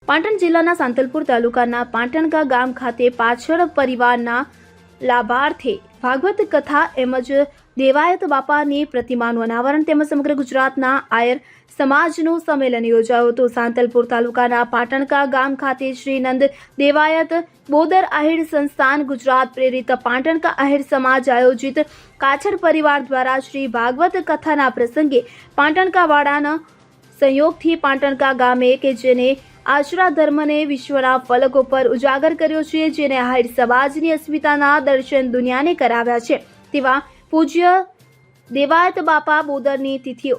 પાટણ જિલ્લાના સાંતલપુર તાલુકાના પાટણકા ગામ ખાતે પાછળ પરિવારના લાભાર્થે ભાગવત કથા તેમજ દેવાયત બાપાની પ્રતિમાનું અનાવરણ તેમજ સમગ્ર ગુજરાતના આયર સમાજનું સંમેલન યોજાયું હતું। સાંતલપુર તાલુકાના પાટણકા ગામ ખાતે શ્રી નંદ દેવાયત બોદર આહિર સંસ્થાન ગુજરાત પ્રેરિત પાટણકા આહિર સમાજ આયોજિત કાછડ પરિવાર દ્વારા શ્રી ભાગવત કથાના પ્રસંગે પાટણકા વાડાના સહયોગથી પાટણકા ગામે કે જેને આશરા ધર્મને વિશ્વના ફલકો પર ઉજાગર કર્યો છે, જેને આહિર સમાજની અસ્મિતાના દર્શન દુનિયાને કરાવ્યા છે તેવા પૂજ્ય દેવાયત બાપા બોદરની તિથિ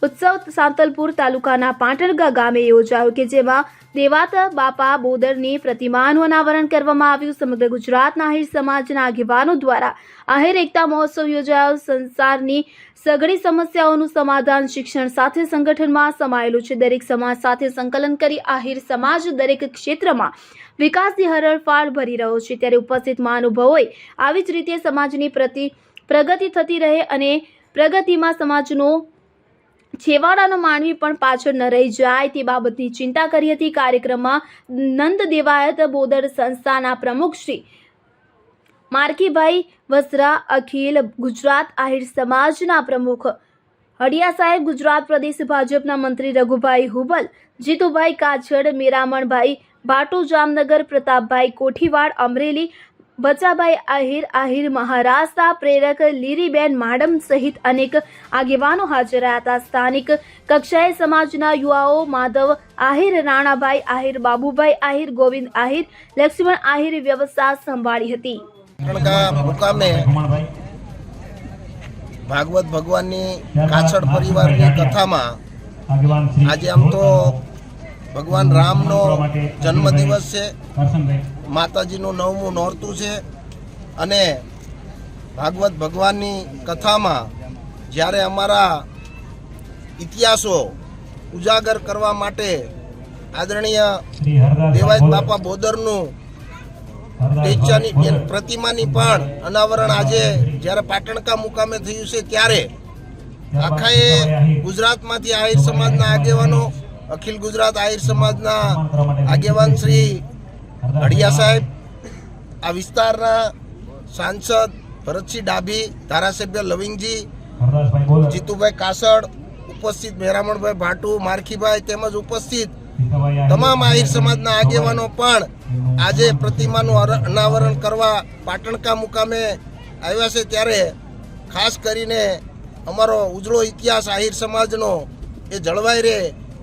ઉત્સવ સાંતલપુર તાલુકાના પાટણકા ગામે યોજાયો કે જેમાં દેવાયત બાપા બોદરની પ્રતિમાનું અનાવરણ કરવામાં આવ્યું। સમગ્ર ગુજરાતના આહિર સમાજના આગેવાનો દ્વારા આહિર એકતા મહોત્સવ યોજાયો। સંસારની સઘળી સમસ્યાઓનું સમાધાન શિક્ષણ સાથે સંગઠનમાં સમાયેલું છે। દરેક સમાજ સાથે સંકલન કરી આહિર સમાજ દરેક ક્ષેત્રમાં વિકાસની હરણફાળ ભરી રહ્યો છે। ત્યારે ઉપસ્થિત મહાનુભાવોએ આવી જ રીતે સમાજની પ્રગતિ થતી રહે અને પ્રગતિમાં સમાજનો છેવાડાનો માનવી પણ પાછળ ન રહી જાય તે બાબતની ચિંતા કરી હતી। કાર્યક્રમમાં નંદ દેવાયત બોદર સંસ્થાના પ્રમુખ શ્રી મારકીભાઈ વસરા, અખિલ ગુજરાત આહિર સમાજના પ્રમુખ હડિયા સાહેબ, ગુજરાત પ્રદેશ ભાજપના મંત્રી રઘુભાઈ હુબલ, જીતુભાઈ કાછડ, મેરામણભાઈ ભાટુ જામનગર, પ્રતાપભાઈ કોઠીવાડ અમરેલી, બચાભાઈ આહિર, આહિર મહારાષ્ટ્ર પ્રેરક લીરીબેન માડમ સહિત અનેક આગેવાનો હાજર રહ્યા હતા। સ્થાનિક કક્ષાએ સમાજના યુવાઓ માધવ આહિર, રાણાભાઈ આહિર, બાબુભાઈ આહિર, ગોવિંદ આહિર, લક્ષ્મણ આહિર વ્યવસ્થા સંભાળી હતી। મુકામે ભાગવત ભગવાનની કાછડ પરિવારની કથામાં આજે આમ તો ભગવાન રામનો જન્મદિવસ છે, માતાજીનું 9મું નોરતું છે અને ભાગવત ભગવાનની કથામાં જ્યારે અમારા ઇતિહાસો ઉજાગર કરવા માટે આદરણીય દેવાયત બાપા બોદરનું પ્રતિમાની પણ અનાવરણ આજે જ્યારે પાટણકા મુકામે થયું છે ત્યારે આખાએ ગુજરાતમાંથી આહિર સમાજના આગેવાનો, અખિલ ગુજરાત આહિર સમાજના આગેવાન શ્રી હડિયા સાહેબ, આ વિસ્તારના સાંસદ ભરતસિંહ ડાભી, ધારાસભ્ય લવિંગજી, જીતુભાઈ કાછડ ઉપસ્થિત, મેરામણભાઈ ભાટુ, મારખીભાઈ તેમજ ઉપસ્થિત તમામ આહિર સમાજના આગેવાનો પણ આજે પ્રતિમાનું અનાવરણ કરવા પાટણકા મુકામે આવ્યા છે। ત્યારે ખાસ કરીને અમારો ઉજળો ઇતિહાસ આહિર સમાજનો એ જળવાઈ રહે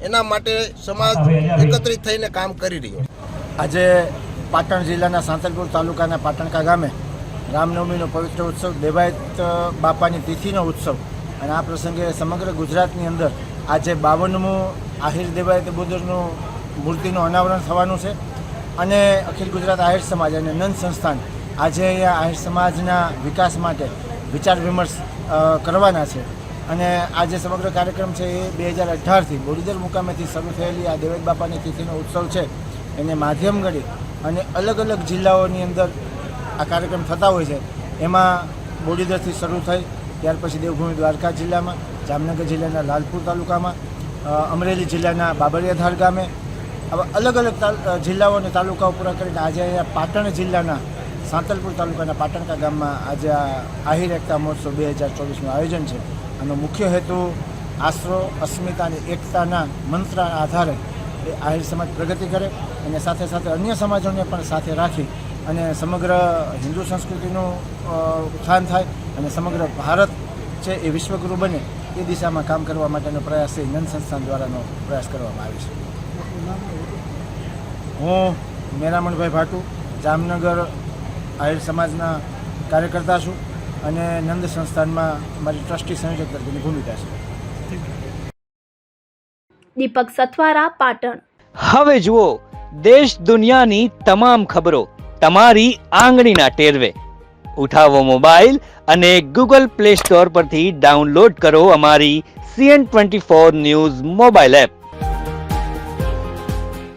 એના માટે સમાજ એકત્રિત થઈને કામ કરી રહ્યો છે। આજે પાટણ જિલ્લાના સાંતલપુર તાલુકાના પાટણકા ગામે રામનવમીનો પવિત્ર ઉત્સવ, દેવાયત બાપાની તિથિનો ઉત્સવ અને આ પ્રસંગે સમગ્ર ગુજરાતની અંદર આજે 52મું આહિર દેવાયત બોદરનું મૂર્તિનું અનાવરણ થવાનું છે અને અખિલ ગુજરાત આહિર સમાજ અને નંદ સંસ્થાન આજે અહીંયા આહિર સમાજના વિકાસ માટે વિચાર વિમર્શ કરવાના છે અને આ જે સમગ્ર કાર્યક્રમ છે એ 2018થી બોડીદર મુકામેથી શરૂ થયેલી આ દેવાયત બાપાની તિથિનો ઉત્સવ છે એને માધ્યમ ગણી અને અલગ અલગ જિલ્લાઓની અંદર આ કાર્યક્રમ થતા હોય છે। એમાં બોડીદરથી શરૂ થઈ ત્યાર પછી દેવભૂમિ દ્વારકા જિલ્લામાં, જામનગર જિલ્લાના લાલપુર તાલુકામાં, અમરેલી જિલ્લાના બાબરિયાધાર ગામે, આવા અલગ અલગ જિલ્લાઓ અને તાલુકાઓ પૂરા કરીને આજે અહીંયા પાટણ જિલ્લાના સાંતલપુર તાલુકાના પાટણકા ગામમાં આજે આ આહિર એકતા મહોત્સવ 2024નું આયોજન છે। આનો મુખ્ય હેતુ આશરો, અસ્મિતા અને એકતાના મંત્રના આધારે એ આહિર સમાજ પ્રગતિ કરે અને સાથે સાથે અન્ય સમાજોને પણ સાથે રાખી અને સમગ્ર હિન્દુ સંસ્કૃતિનું ઉત્થાન થાય અને સમગ્ર ભારત છે એ વિશ્વગુરુ બને એ દિશામાં કામ કરવા માટેનો પ્રયાસ છે નંદ સંસ્થાન દ્વારાનો પ્રયાસ કરવામાં આવે છે। હું મેરામણભાઈ ભાટુ, જામનગર આહિર સમાજના કાર્યકર્તા છું અને નંદ સંસ્થાનમાં મારી ટ્રસ્ટી સંયોજક તરીકેની ભૂમિકા છે। દીપક સથવારા, પાટણ। હવે જુઓ દેશ દુનિયાની તમામ ખબરો તમારી આંગળીના ટેરવે। ઉઠાવો મોબાઈલ અને ગૂગલ પ્લે સ્ટોર પરથી ડાઉનલોડ કરો અમારી CN24 ન્યૂઝ મોબાઈલ એપ।